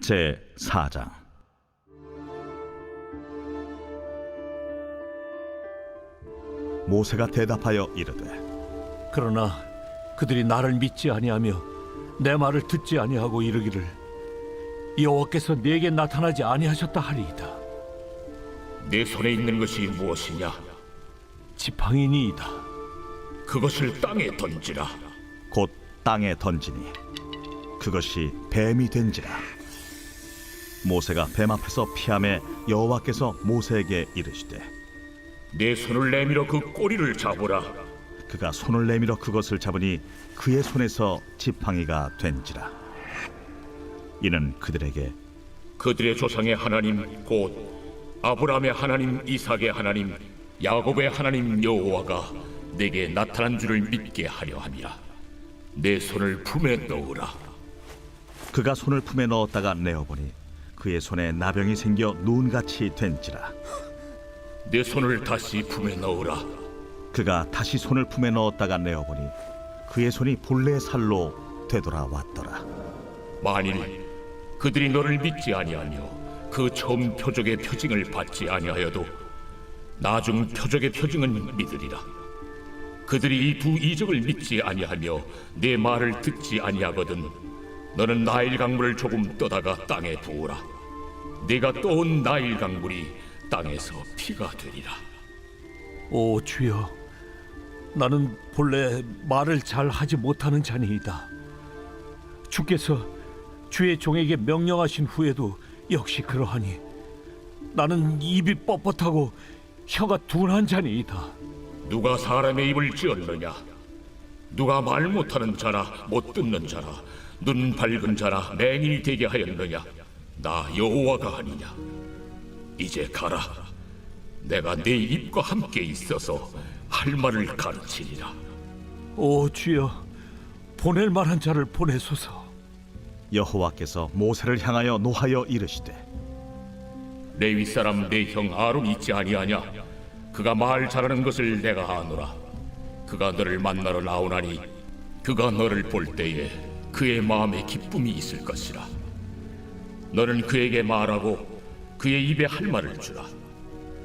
제 4장. 모세가 대답하여 이르되, 그러나 그들이 나를 믿지 아니하며 내 말을 듣지 아니하고 이르기를 여호와께서 내게 나타나지 아니하셨다 하리이다. 내 손에 있는 것이 무엇이냐? 지팡이니이다. 그것을 땅에 던지라. 곧 땅에 던지니 그것이 뱀이 된지라. 모세가 뱀 앞에서 피하매 여호와께서 모세에게 이르시되, 내 손을 내밀어 그 꼬리를 잡으라. 그가 손을 내밀어 그것을 잡으니 그의 손에서 지팡이가 된지라. 이는 그들에게 그들의 조상의 하나님 곧 아브라함의 하나님, 이삭의 하나님, 야곱의 하나님 여호와가 내게 나타난 줄을 믿게 하려 함이라. 내 손을 품에 넣으라. 그가 손을 품에 넣었다가 내어보니 그의 손에 나병이 생겨 눈같이 된지라. 내 손을 다시 품에 넣으라. 그가 다시 손을 품에 넣었다가 내어보니 그의 손이 본래의 살로 되돌아왔더라. 만일 그들이 너를 믿지 아니하며 그 처음 표적의 표징을 받지 아니하여도 나중 표적의 표징은 믿으리라. 그들이 이 두 이적을 믿지 아니하며 내 말을 듣지 아니하거든 너는 나일 강물을 조금 떠다가 땅에 부으라. 네가 떠온 나일 강물이 땅에서 피가 되리라. 오 주여, 나는 본래 말을 잘 하지 못하는 자니이다. 주께서 주의 종에게 명령하신 후에도 역시 그러하니 나는 입이 뻣뻣하고 혀가 둔한 자니이다. 누가 사람의 입을 지었느냐? 누가 말 못하는 자라 못 듣는 자라 눈 밝은 자라 맹인이 되게 하였느냐? 나 여호와가 아니냐? 이제 가라. 내가 네 입과 함께 있어서 할 말을 가르치리라. 오 주여, 보낼 만한 자를 보내소서. 여호와께서 모세를 향하여 노하여 이르시되, 레위 사람 내 형 아론 있지 아니하냐? 그가 말 잘하는 것을 내가 아노라. 그가 너를 만나러 나오나니 그가 너를 볼 때에 그의 마음에 기쁨이 있을 것이라. 너는 그에게 말하고 그의 입에 할 말을 주라.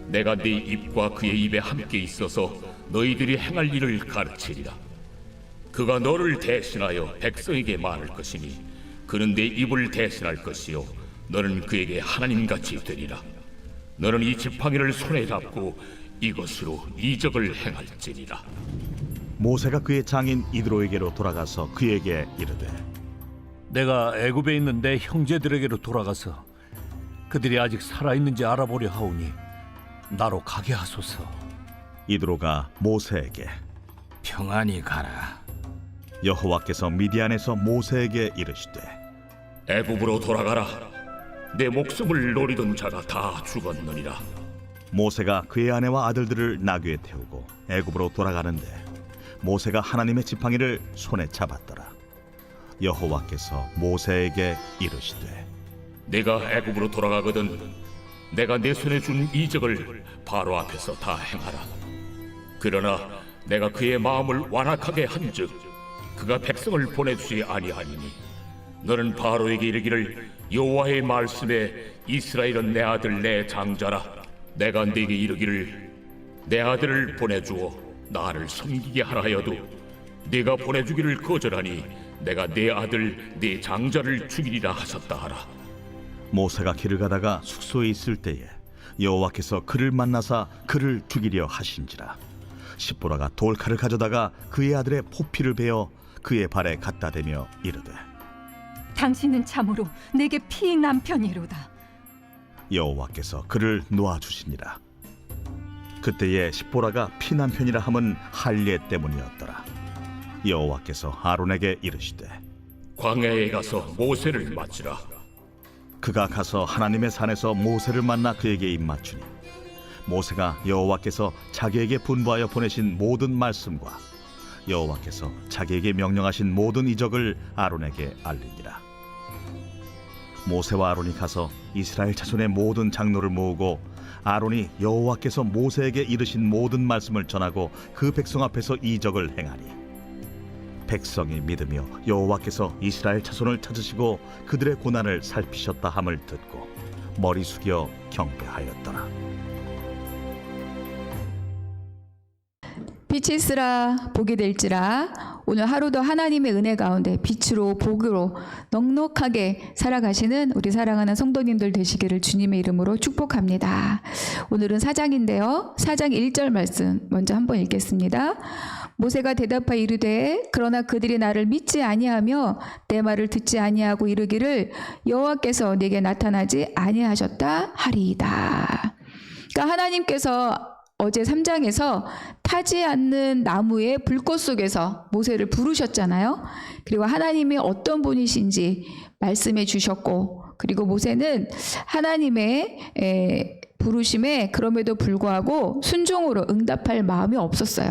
내가 네 입과 그의 입에 함께 있어서 너희들이 행할 일을 가르치리라. 그가 너를 대신하여 백성에게 말할 것이니 그는 내 입을 대신할 것이요 너는 그에게 하나님같이 되리라. 너는 이 지팡이를 손에 잡고 이것으로 이적을 행할지니라. 모세가 그의 장인 이드로에게로 돌아가서 그에게 이르되, 내가 애굽에 있는 내 형제들에게로 돌아가서 그들이 아직 살아있는지 알아보려 하오니 나로 가게 하소서. 이드로가 모세에게, 평안히 가라. 여호와께서 미디안에서 모세에게 이르시되, 애굽으로 돌아가라. 내 목숨을 노리던 자가 다 죽었느니라. 모세가 그의 아내와 아들들을 나귀에 태우고 애굽으로 돌아가는데 모세가 하나님의 지팡이를 손에 잡았더라. 여호와께서 모세에게 이르시되, 내가 애굽으로 돌아가거든 내가 내 손에 준 이적을 바로 앞에서 다 행하라. 그러나 내가 그의 마음을 완악하게 한즉 그가 백성을 보내주지 아니하니니 너는 바로에게 이르기를 여호와의 말씀에 이스라엘은 내 아들 내 장자라. 내가 네게 이르기를 내 아들을 보내주어 나를 섬기게 하라 하여도 네가 보내주기를 거절하니 내가 내 아들 내 장자를 죽이리라 하셨다 하라. 모세가 길을 가다가 숙소에 있을 때에 여호와께서 그를 만나사 그를 죽이려 하신지라. 십보라가 돌칼을 가져다가 그의 아들의 포피를 베어 그의 발에 갖다 대며 이르되, 당신은 참으로 내게 피 남편이로다. 여호와께서 그를 놓아주시니라. 그때에 십보라가 피난편이라 함은 할례 때문이었더라. 여호와께서 아론에게 이르시되, 광야에 가서 모세를 맞으라. 그가 가서 하나님의 산에서 모세를 만나 그에게 입맞추니 모세가 여호와께서 자기에게 분부하여 보내신 모든 말씀과 여호와께서 자기에게 명령하신 모든 이적을 아론에게 알리니라. 모세와 아론이 가서 이스라엘 자손의 모든 장로를 모으고 아론이 여호와께서 모세에게 이르신 모든 말씀을 전하고 그 백성 앞에서 이적을 행하니 백성이 믿으며 여호와께서 이스라엘 자손을 찾으시고 그들의 고난을 살피셨다 함을 듣고 머리 숙여 경배하였더라. 빛이 있으라 복이 될지라. 오늘 하루도 하나님의 은혜 가운데 빛으로 복으로 넉넉하게 살아가시는 우리 사랑하는 성도님들 되시기를 주님의 이름으로 축복합니다. 오늘은 4장인데요. 4장 1절 말씀 먼저 한번 읽겠습니다. 모세가 대답하여 이르되 그러나 그들이 나를 믿지 아니하며 내 말을 듣지 아니하고 이르기를 여호와께서 내게 나타나지 아니하셨다 하리이다. 그러니까 하나님께서 어제 3장에서 타지 않는 나무의 불꽃 속에서 모세를 부르셨잖아요. 그리고 하나님이 어떤 분이신지 말씀해 주셨고, 그리고 모세는 하나님의 부르심에 그럼에도 불구하고 순종으로 응답할 마음이 없었어요.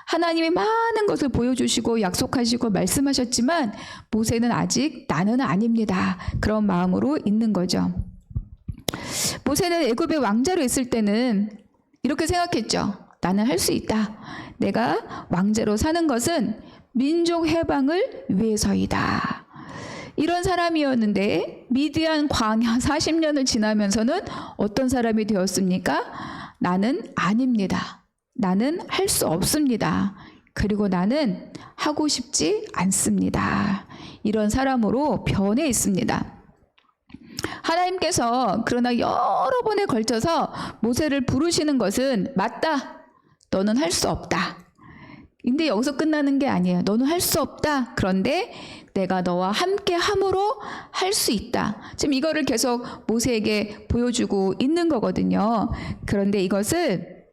하나님이 많은 것을 보여주시고 약속하시고 말씀하셨지만 모세는 아직 나는 아닙니다. 그런 마음으로 있는 거죠. 모세는 애굽의 왕자로 있을 때는 이렇게 생각했죠. 나는 할 수 있다. 내가 왕자로 사는 것은 민족 해방을 위해서이다. 이런 사람이었는데 미디안 광야 40년을 지나면서는 어떤 사람이 되었습니까? 나는 아닙니다. 나는 할 수 없습니다. 그리고 나는 하고 싶지 않습니다. 이런 사람으로 변해 있습니다. 하나님께서 그러나 여러 번에 걸쳐서 모세를 부르시는 것은 맞다. 너는 할 수 없다. 근데 여기서 끝나는 게 아니에요. 너는 할 수 없다. 그런데 내가 너와 함께 함으로 할 수 있다. 지금 이거를 계속 모세에게 보여주고 있는 거거든요. 그런데 이것을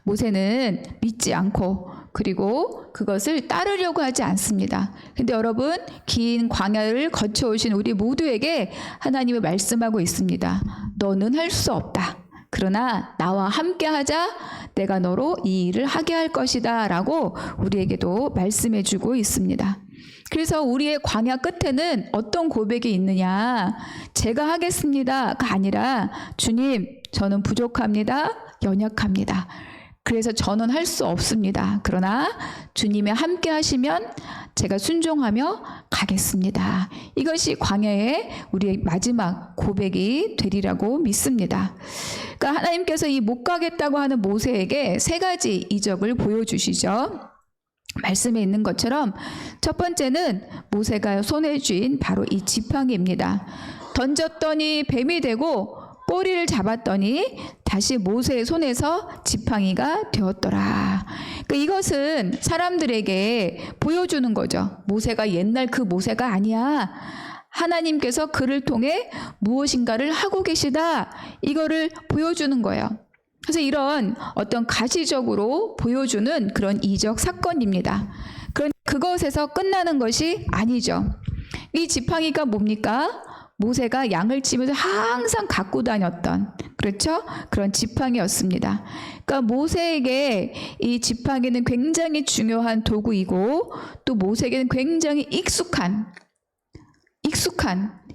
모세는 믿지 않고 그리고 그것을 따르려고 하지 않습니다. 근데 여러분, 긴 광야를 거쳐오신 우리 모두에게 하나님이 말씀하고 있습니다. 너는 할 수 없다. 그러나 나와 함께 하자. 내가 너로 이 일을 하게 할 것이다. 라고 우리에게도 말씀해 주고 있습니다. 그래서 우리의 광야 끝에는 어떤 고백이 있느냐. 제가 하겠습니다가 아니라 주님, 저는 부족합니다. 연약합니다. 그래서 저는 할 수 없습니다. 그러나 주님이 함께 하시면 제가 순종하며 가겠습니다. 이것이 광야의 우리의 마지막 고백이 되리라고 믿습니다. 그러니까 하나님께서 이 못 가겠다고 하는 모세에게 3가지 이적을 보여주시죠. 말씀에 있는 것처럼 첫 번째는 모세가 손에 쥔 바로 이 지팡이입니다. 던졌더니 뱀이 되고 꼬리를 잡았더니 다시 모세의 손에서 지팡이가 되었더라. 그러니까 이것은 사람들에게 보여주는 거죠. 모세가 옛날 그 모세가 아니야. 하나님께서 그를 통해 무엇인가를 하고 계시다. 이거를 보여주는 거예요. 그래서 이런 어떤 가시적으로 보여주는 그런 이적 사건입니다. 그런데 그것에서 끝나는 것이 아니죠. 이 지팡이가 뭡니까? 모세가 양을 치면서 항상 갖고 다녔던, 그렇죠? 그런 지팡이였습니다. 그러니까 모세에게 이 지팡이는 굉장히 중요한 도구이고 또 모세에게는 굉장히 익숙한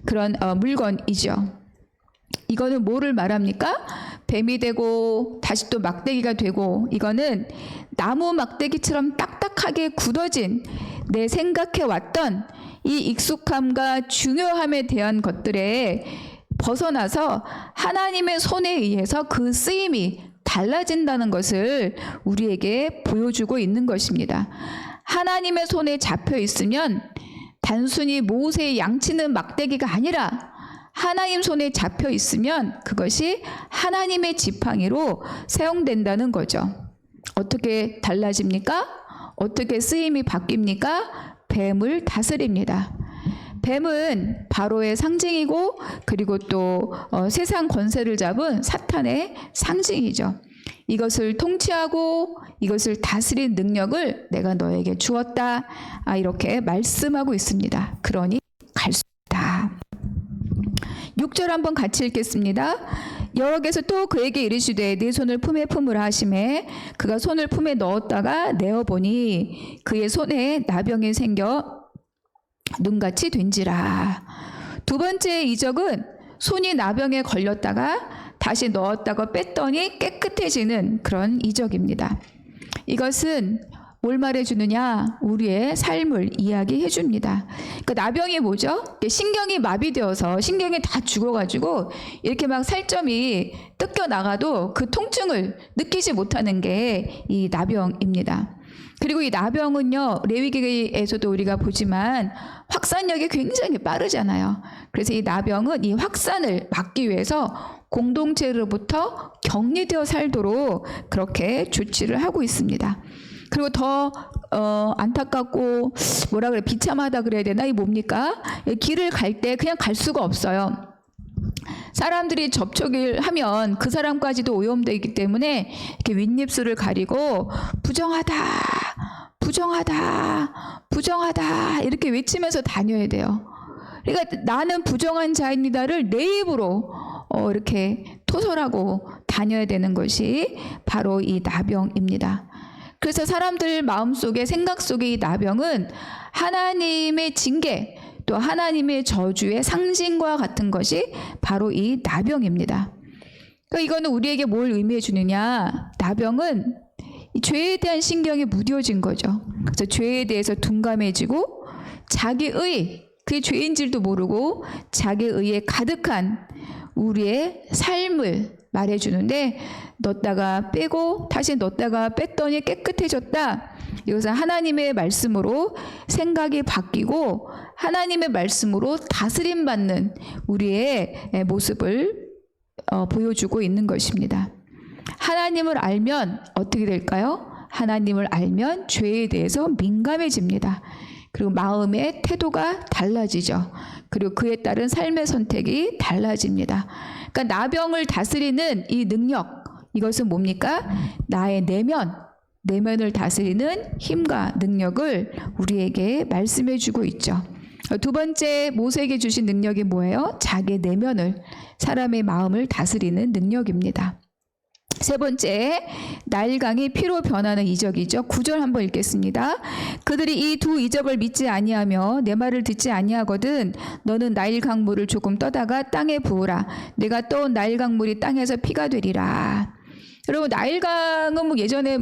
그런 물건이죠. 이거는 뭐를 말합니까? 뱀이 되고 다시 또 막대기가 되고, 이거는 나무 막대기처럼 딱딱하게 굳어진 내 생각해 왔던 이 익숙함과 중요함에 대한 것들에 벗어나서 하나님의 손에 의해서 그 쓰임이 달라진다는 것을 우리에게 보여주고 있는 것입니다. 하나님의 손에 잡혀 있으면 단순히 모세의 양치는 막대기가 아니라 하나님 손에 잡혀 있으면 그것이 하나님의 지팡이로 사용된다는 거죠. 어떻게 달라집니까? 어떻게 쓰임이 바뀝니까? 뱀을 다스립니다. 뱀은 바로의 상징이고 그리고 또 세상 권세를 잡은 사탄의 상징이죠. 이것을 통치하고 이것을 다스린 능력을 내가 너에게 주었다. 이렇게 말씀하고 있습니다. 그러니 갈 수 있다. 6절 한번 같이 읽겠습니다. 여호와께서 또 그에게 이르시되 네 손을 품에 품으라 하시매 그가 손을 품에 넣었다가 내어보니 그의 손에 나병이 생겨 눈같이 된지라. 두 번째 이적은 손이 나병에 걸렸다가 다시 넣었다가 뺐더니 깨끗해지는 그런 이적입니다. 이것은 뭘 말해주느냐? 우리의 삶을 이야기해 줍니다. 그러니까 나병이 뭐죠? 신경이 마비되어서 신경이 다 죽어가지고 이렇게 막 살점이 뜯겨 나가도 그 통증을 느끼지 못하는 게 이 나병입니다. 그리고 이 나병은요, 레위기에서도 우리가 보지만 확산력이 굉장히 빠르잖아요. 그래서 이 나병은 이 확산을 막기 위해서 공동체로부터 격리되어 살도록 그렇게 조치를 하고 있습니다. 그리고 더 안타깝고 뭐라 그래, 비참하다 그래야 되나? 이 뭡니까? 길을 갈 때 그냥 갈 수가 없어요. 사람들이 접촉을 하면 그 사람까지도 오염되기 때문에 이렇게 윗입술을 가리고 부정하다, 부정하다, 부정하다 이렇게 외치면서 다녀야 돼요. 그러니까 나는 부정한 자입니다를 내 입으로 이렇게 토설하고 다녀야 되는 것이 바로 이 나병입니다. 그래서 사람들 마음속에 생각 속에 이 나병은 하나님의 징계 또 하나님의 저주의 상징과 같은 것이 바로 이 나병입니다. 그러니까 이거는 우리에게 뭘 의미해 주느냐? 나병은 이 죄에 대한 신경이 무뎌진 거죠. 그래서 죄에 대해서 둔감해지고 자기의 그게 죄인지도 모르고 자기의에 가득한 우리의 삶을 말해주는데 넣었다가 빼고 다시 넣었다가 뺐더니 깨끗해졌다. 이것은 하나님의 말씀으로 생각이 바뀌고 하나님의 말씀으로 다스림받는 우리의 모습을 보여주고 있는 것입니다. 하나님을 알면 어떻게 될까요? 하나님을 알면 죄에 대해서 민감해집니다. 그리고 마음의 태도가 달라지죠. 그리고 그에 따른 삶의 선택이 달라집니다. 그러니까 나병을 다스리는 이 능력, 이것은 뭡니까? 나의 내면을 다스리는 힘과 능력을 우리에게 말씀해 주고 있죠. 두 번째 모세에게 주신 능력이 뭐예요? 자기의 내면을, 사람의 마음을 다스리는 능력입니다. 세 번째, 나일강이 피로 변하는 이적이죠. 9절 한번 읽겠습니다. 그들이 이 두 이적을 믿지 아니하며 내 말을 듣지 아니하거든 너는 나일강 물을 조금 떠다가 땅에 부으라. 내가 떠온 나일강 물이 땅에서 피가 되리라. 여러분, 나일강은 뭐 예전에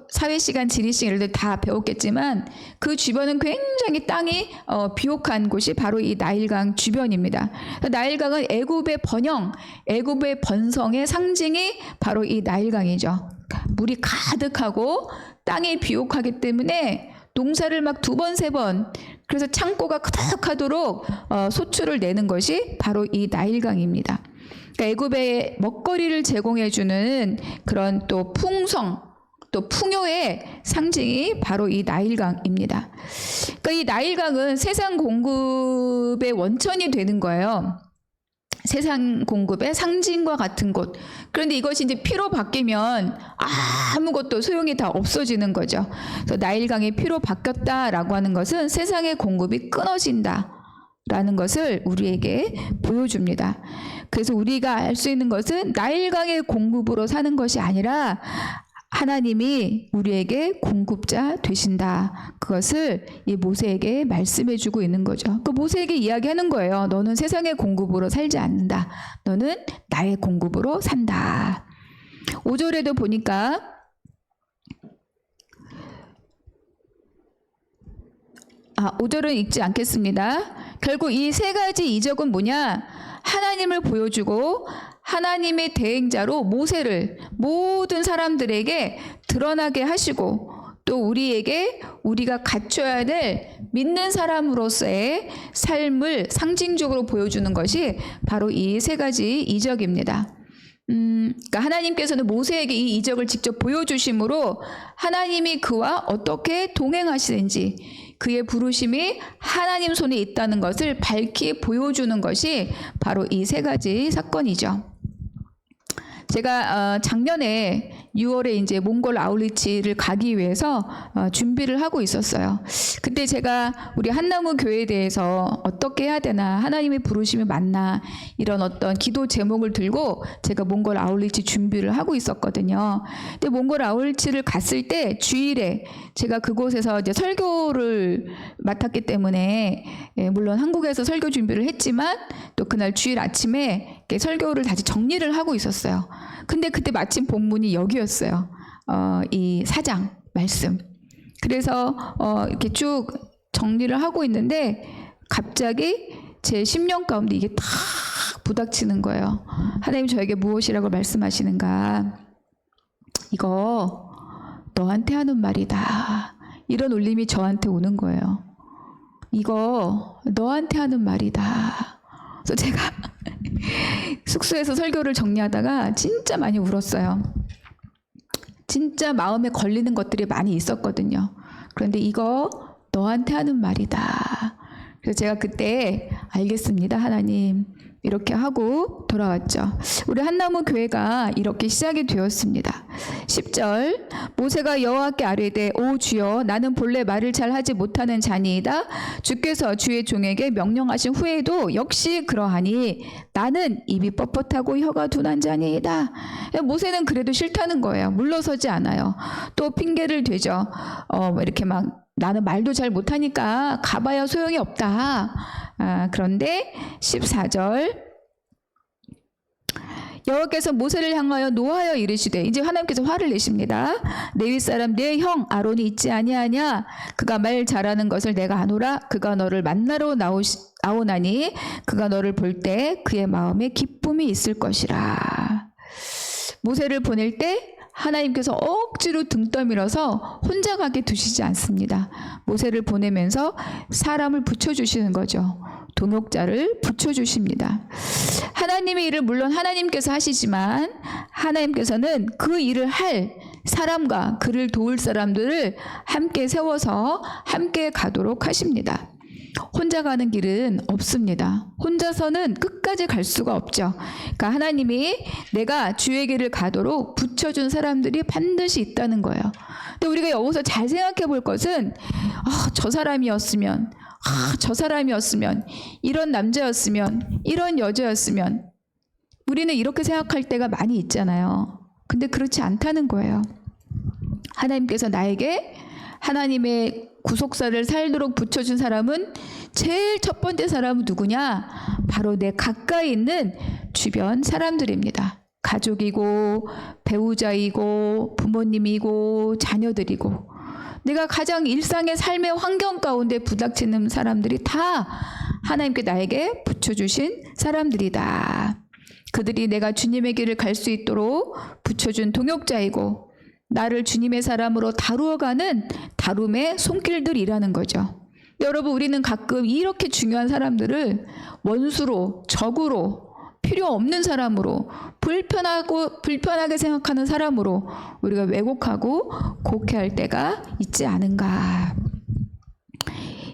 사회시간, 지리시간 이런 데 다 배웠겠지만 그 주변은 굉장히 땅이 비옥한 곳이 바로 이 나일강 주변입니다. 나일강은 애굽의 번영, 애굽의 번성의 상징이 바로 이 나일강이죠. 물이 가득하고 땅이 비옥하기 때문에 농사를 막 2번, 3번, 그래서 창고가 가득하도록 소출을 내는 것이 바로 이 나일강입니다. 그러니까 애굽의 먹거리를 제공해주는 그런 또 풍성, 또 풍요의 상징이 바로 이 나일강입니다. 그러니까 이 나일강은 세상 공급의 원천이 되는 거예요. 세상 공급의 상징과 같은 곳. 그런데 이것이 이제 피로 바뀌면 아무것도 소용이 다 없어지는 거죠. 그래서 나일강이 피로 바뀌었다라고 하는 것은 세상의 공급이 끊어진다라는 것을 우리에게 보여줍니다. 그래서 우리가 알 수 있는 것은 나일강의 공급으로 사는 것이 아니라 하나님이 우리에게 공급자 되신다. 그것을 이 모세에게 말씀해 주고 있는 거죠. 그 모세에게 이야기하는 거예요. 너는 세상의 공급으로 살지 않는다. 너는 나의 공급으로 산다. 5절에도 보니까 아, 5절은 읽지 않겠습니다. 결국 이 세 가지 이적은 뭐냐? 하나님을 보여주고 하나님의 대행자로 모세를 모든 사람들에게 드러나게 하시고 또 우리에게 우리가 갖춰야 될 믿는 사람으로서의 삶을 상징적으로 보여주는 것이 바로 이 세 가지 이적입니다. 그러니까 하나님께서는 모세에게 이 이적을 직접 보여주심으로 하나님이 그와 어떻게 동행하시는지 그의 부르심이 하나님 손에 있다는 것을 밝히 보여주는 것이 바로 이 세 가지 사건이죠. 제가 작년에 6월에 이제 몽골 아울리치를 가기 위해서 준비를 하고 있었어요. 그때 제가 우리 한나무 교회에 대해서 어떻게 해야 되나, 하나님의 부르심이 맞나, 이런 어떤 기도 제목을 들고 제가 몽골 아울리치 준비를 하고 있었거든요. 근데 몽골 아울리치를 갔을 때 주일에 제가 그곳에서 이제 설교를 맡았기 때문에 물론 한국에서 설교 준비를 했지만 또 그날 주일 아침에 설교를 다시 정리를 하고 있었어요. 근데 그때 마침 본문이 여기였어요. 이 4장 말씀. 그래서 이렇게 쭉 정리를 하고 있는데 갑자기 제 심령 가운데 이게 탁 부닥치는 거예요. 하나님 저에게 무엇이라고 말씀하시는가? 이거 너한테 하는 말이다. 이런 울림이 저한테 오는 거예요. 이거 너한테 하는 말이다. 그래서 제가 숙소에서 설교를 정리하다가 진짜 많이 울었어요. 진짜 마음에 걸리는 것들이 많이 있었거든요. 그런데 이거 너한테 하는 말이다. 그래서 제가 그때 알겠습니다, 하나님. 이렇게 하고 돌아왔죠. 우리 한나무 교회가 이렇게 시작이 되었습니다. 10절 모세가 여호와께 아뢰되 오 주여 나는 본래 말을 잘 하지 못하는 자니이다. 주께서 주의 종에게 명령하신 후에도 역시 그러하니 나는 입이 뻣뻣하고 혀가 둔한 자니이다. 모세는 그래도 싫다는 거예요. 물러서지 않아요. 또 핑계를 대죠. 이렇게 막 나는 말도 잘 못하니까 가봐야 소용이 없다. 그런데 14절 여호와께서 모세를 향하여 노하여 이르시되 이제 하나님께서 화를 내십니다. 레위 사람 내 형 아론이 있지 아니하냐? 그가 말 잘하는 것을 내가 아노라. 그가 너를 만나러 나오나니 그가 너를 볼 때 그의 마음에 기쁨이 있을 것이라. 모세를 보낼 때 하나님께서 억지로 등 떠밀어서 혼자 가게 두시지 않습니다. 모세를 보내면서 사람을 붙여주시는 거죠. 동역자를 붙여주십니다. 하나님의 일을 물론 하나님께서 하시지만 하나님께서는 그 일을 할 사람과 그를 도울 사람들을 함께 세워서 함께 가도록 하십니다. 혼자 가는 길은 없습니다. 혼자서는 끝까지 갈 수가 없죠. 그러니까 하나님이 내가 주의 길을 가도록 붙여준 사람들이 반드시 있다는 거예요. 근데 우리가 여기서 잘 생각해 볼 것은 저 사람이었으면 저 사람이었으면 이런 남자였으면 이런 여자였으면 우리는 이렇게 생각할 때가 많이 있잖아요. 근데 그렇지 않다는 거예요. 하나님께서 나에게 하나님의 구속사를 살도록 붙여준 사람은 제일 첫 번째 사람은 누구냐? 바로 내 가까이 있는 주변 사람들입니다. 가족이고 배우자이고 부모님이고 자녀들이고 내가 가장 일상의 삶의 환경 가운데 부닥치는 사람들이 다 하나님께 나에게 붙여주신 사람들이다. 그들이 내가 주님의 길을 갈 수 있도록 붙여준 동역자이고 나를 주님의 사람으로 다루어가는 다룸의 손길들이라는 거죠. 여러분 우리는 가끔 이렇게 중요한 사람들을 원수로 적으로 필요 없는 사람으로 불편하게 생각하는 사람으로 우리가 왜곡하고 곡해할 때가 있지 않은가.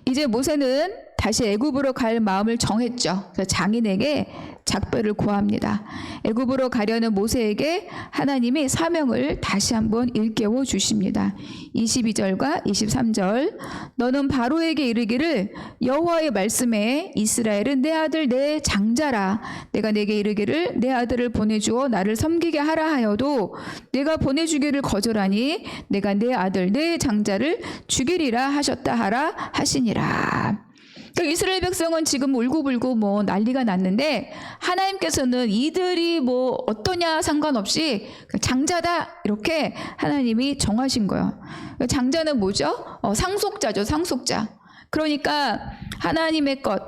이제 모세는 다시 애굽으로 갈 마음을 정했죠. 그래서 장인에게 작별을 구합니다. 애굽으로 가려는 모세에게 하나님이 사명을 다시 한번 일깨워 주십니다. 22절과 23절 너는 바로에게 이르기를 여호와의 말씀에 이스라엘은 내 아들 내 장자라. 내가 내게 이르기를 내 아들을 보내주어 나를 섬기게 하라 하여도 내가 보내주기를 거절하니 내가 내 아들 내 장자를 죽이리라 하셨다 하라 하시니라. 그러니까 이스라엘 백성은 지금 울고불고 뭐 난리가 났는데 하나님께서는 이들이 뭐 어떠냐 상관없이 장자다 이렇게 하나님이 정하신 거예요. 장자는 뭐죠? 상속자죠, 상속자. 그러니까 하나님의 것,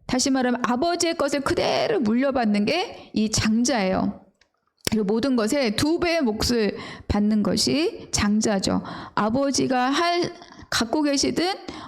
다시 말하면 아버지의 것을 그대로 물려받는 게 이 장자예요. 그리고 모든 것에 2배의 몫을 받는 것이 장자죠. 아버지가 갖고 계시든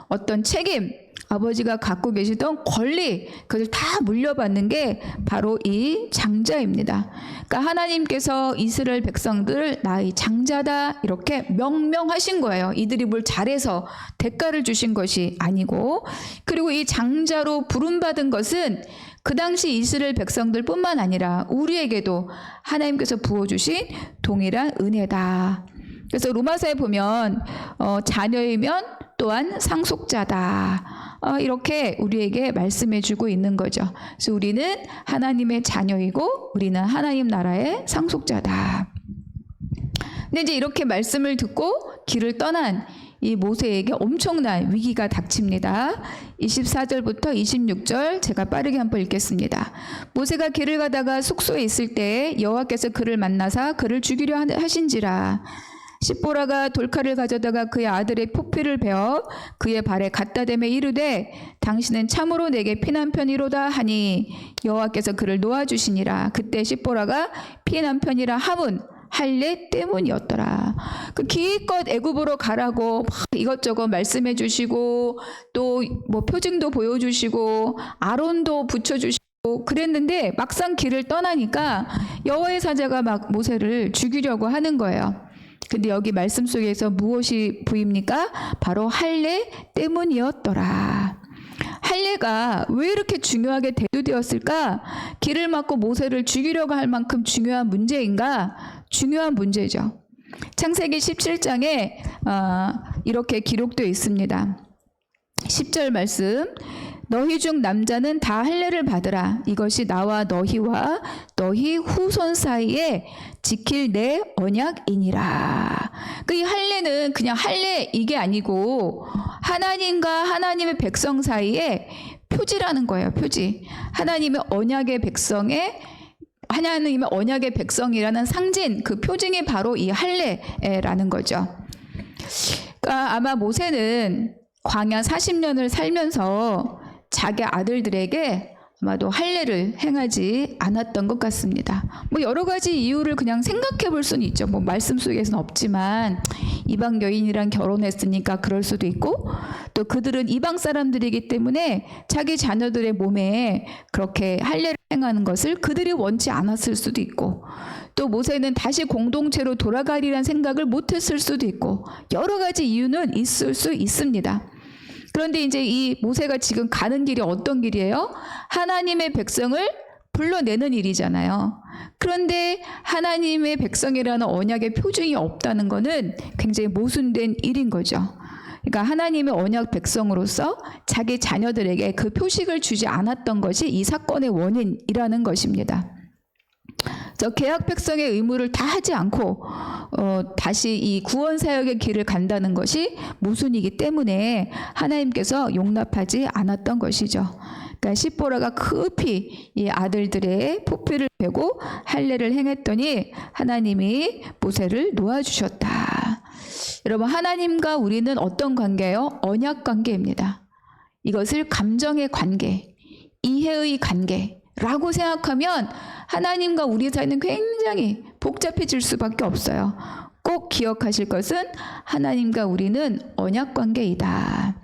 어떤 책임, 아버지가 갖고 계시던 권리, 그것을 다 물려받는 게 바로 이 장자입니다. 그러니까 하나님께서 이스라엘 백성들을 나의 장자다 이렇게 명명하신 거예요. 이들이 뭘 잘해서 대가를 주신 것이 아니고, 그리고 이 장자로 부름받은 것은 그 당시 이스라엘 백성들뿐만 아니라 우리에게도 하나님께서 부어주신 동일한 은혜다. 그래서 로마서에 보면 자녀이면 또한 상속자다. 이렇게 우리에게 말씀해주고 있는 거죠. 그래서 우리는 하나님의 자녀이고 우리는 하나님 나라의 상속자다. 근데 이제 이렇게 말씀을 듣고 길을 떠난 이 모세에게 엄청난 위기가 닥칩니다. 24절부터 26절 제가 빠르게 한번 읽겠습니다. 모세가 길을 가다가 숙소에 있을 때 여호와께서 그를 만나사 그를 죽이려 하신지라. 십보라가 돌칼을 가져다가 그의 아들의 포피를 베어 그의 발에 갖다 대매 이르되 당신은 참으로 내게 피난편이로다 하니 여호와께서 그를 놓아주시니라. 그때 십보라가 피난편이라 함은 할례 때문이었더라. 그 기껏 애굽으로 가라고 막 이것저것 말씀해 주시고 또 뭐 표징도 보여주시고 아론도 붙여주시고 그랬는데 막상 길을 떠나니까 여호와의 사자가 막 모세를 죽이려고 하는 거예요. 근데 여기 말씀 속에서 무엇이 보입니까? 바로 할례 때문이었더라. 할례가 왜 이렇게 중요하게 대두되었을까? 길을 막고 모세를 죽이려고 할 만큼 중요한 문제인가? 중요한 문제죠. 창세기 17장에 이렇게 기록되어 있습니다. 10절 말씀. 너희 중 남자는 다 할례를 받으라. 이것이 나와 너희와 너희 후손 사이에 지킬 내 언약이니라. 이 할례는 그냥 할례 이게 아니고 하나님과 하나님의 백성 사이에 표지라는 거예요. 표지. 하나님의 언약의 백성의 하나님의 언약의 백성이라는 상징, 그 표징이 바로 이 할례라는 거죠. 그러니까 아마 모세는 광야 40년을 살면서 자기 아들들에게 아마도 할례를 행하지 않았던 것 같습니다. 뭐 여러 가지 이유를 그냥 생각해 볼 수는 있죠. 뭐 말씀 속에서는 없지만 이방 여인이랑 결혼했으니까 그럴 수도 있고 또 그들은 이방 사람들이기 때문에 자기 자녀들의 몸에 그렇게 할례를 행하는 것을 그들이 원치 않았을 수도 있고 또 모세는 다시 공동체로 돌아가리란 생각을 못했을 수도 있고 여러 가지 이유는 있을 수 있습니다. 그런데 이제 이 모세가 지금 가는 길이 어떤 길이에요? 하나님의 백성을 불러내는 일이잖아요. 그런데 하나님의 백성이라는 언약의 표징이 없다는 것은 굉장히 모순된 일인 거죠. 그러니까 하나님의 언약 백성으로서 자기 자녀들에게 그 표식을 주지 않았던 것이 이 사건의 원인이라는 것입니다. 저 계약 백성의 의무를 다 하지 않고 다시 이 구원 사역의 길을 간다는 것이 모순이기 때문에 하나님께서 용납하지 않았던 것이죠. 그러니까 십보라가 급히 이 아들들의 포피를 베고 할례를 행했더니 하나님이 모세를 놓아주셨다. 여러분 하나님과 우리는 어떤 관계예요? 언약 관계입니다. 이것을 감정의 관계, 이해의 관계라고 생각하면 하나님과 우리 사이는 굉장히 복잡해질 수밖에 없어요. 꼭 기억하실 것은 하나님과 우리는 언약 관계이다.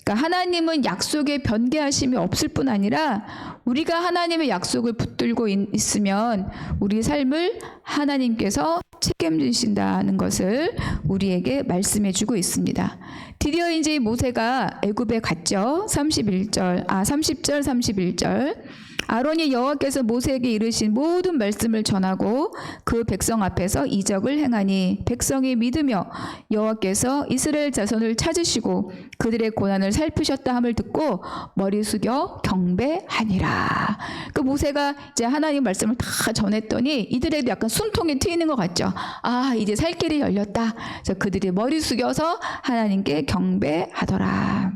그러니까 하나님은 약속에 변개하심이 없을 뿐 아니라 우리가 하나님의 약속을 붙들고 있으면 우리 삶을 하나님께서 책임지신다는 것을 우리에게 말씀해 주고 있습니다. 드디어 이제 모세가 애굽에 갔죠. 30절 31절. 아론이 여호와께서 모세에게 이르신 모든 말씀을 전하고 그 백성 앞에서 이적을 행하니 백성이 믿으며 여호와께서 이스라엘 자손을 찾으시고 그들의 고난을 살피셨다 함을 듣고 머리 숙여 경배하니라. 그 모세가 이제 하나님 말씀을 다 전했더니 이들에도 약간 숨통이 트이는 것 같죠. 아, 이제 살 길이 열렸다. 그래서 그들이 머리 숙여서 하나님께 경배하더라.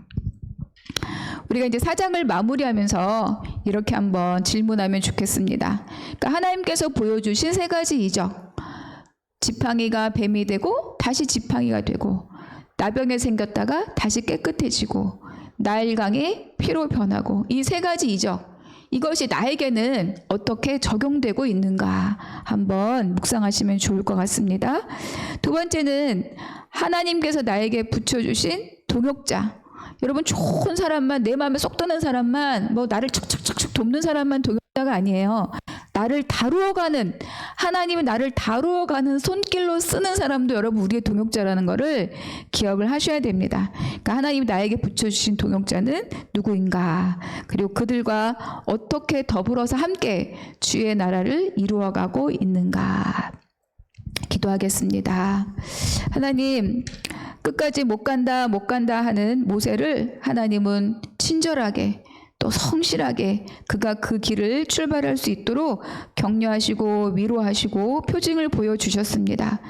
우리가 이제 4장을 마무리하면서 이렇게 한번 질문하면 좋겠습니다. 그러니까 하나님께서 보여주신 3가지 이적. 지팡이가 뱀이 되고 다시 지팡이가 되고 나병에 생겼다가 다시 깨끗해지고 나일강이 피로 변하고 이 3가지 이적. 이것이 나에게는 어떻게 적용되고 있는가 한번 묵상하시면 좋을 것 같습니다. 두 번째는 하나님께서 나에게 붙여주신 동역자. 여러분 좋은 사람만 내 마음에 쏙 드는 사람만 뭐 나를 척척척척 돕는 사람만 동역자가 아니에요. 나를 다루어가는 하나님이 나를 다루어가는 손길로 쓰는 사람도 여러분 우리의 동역자라는 것을 기억을 하셔야 됩니다. 그러니까 하나님이 나에게 붙여주신 동역자는 누구인가 그리고 그들과 어떻게 더불어서 함께 주의 나라를 이루어가고 있는가 기도하겠습니다. 하나님 끝까지 못 간다 하는 모세를 하나님은 친절하게 또 성실하게 그가 그 길을 출발할 수 있도록 격려하시고 위로하시고 표징을 보여주셨습니다.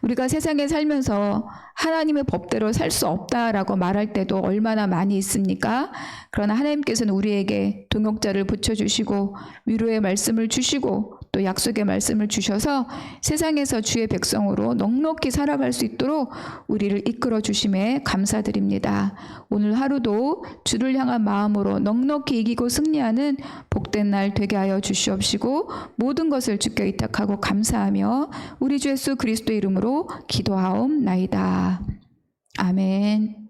우리가 세상에 살면서 하나님의 법대로 살 수 없다라고 말할 때도 얼마나 많이 있습니까? 그러나 하나님께서는 우리에게 동역자를 붙여주시고 위로의 말씀을 주시고 또 약속의 말씀을 주셔서 세상에서 주의 백성으로 넉넉히 살아갈 수 있도록 우리를 이끌어 주심에 감사드립니다. 오늘 하루도 주를 향한 마음으로 넉넉히 이기고 승리하는 복된 날 되게 하여 주시옵시고 모든 것을 주께 의탁하고 감사하며 우리 주 예수 그리스도 이름으로 기도하옵나이다. 아멘.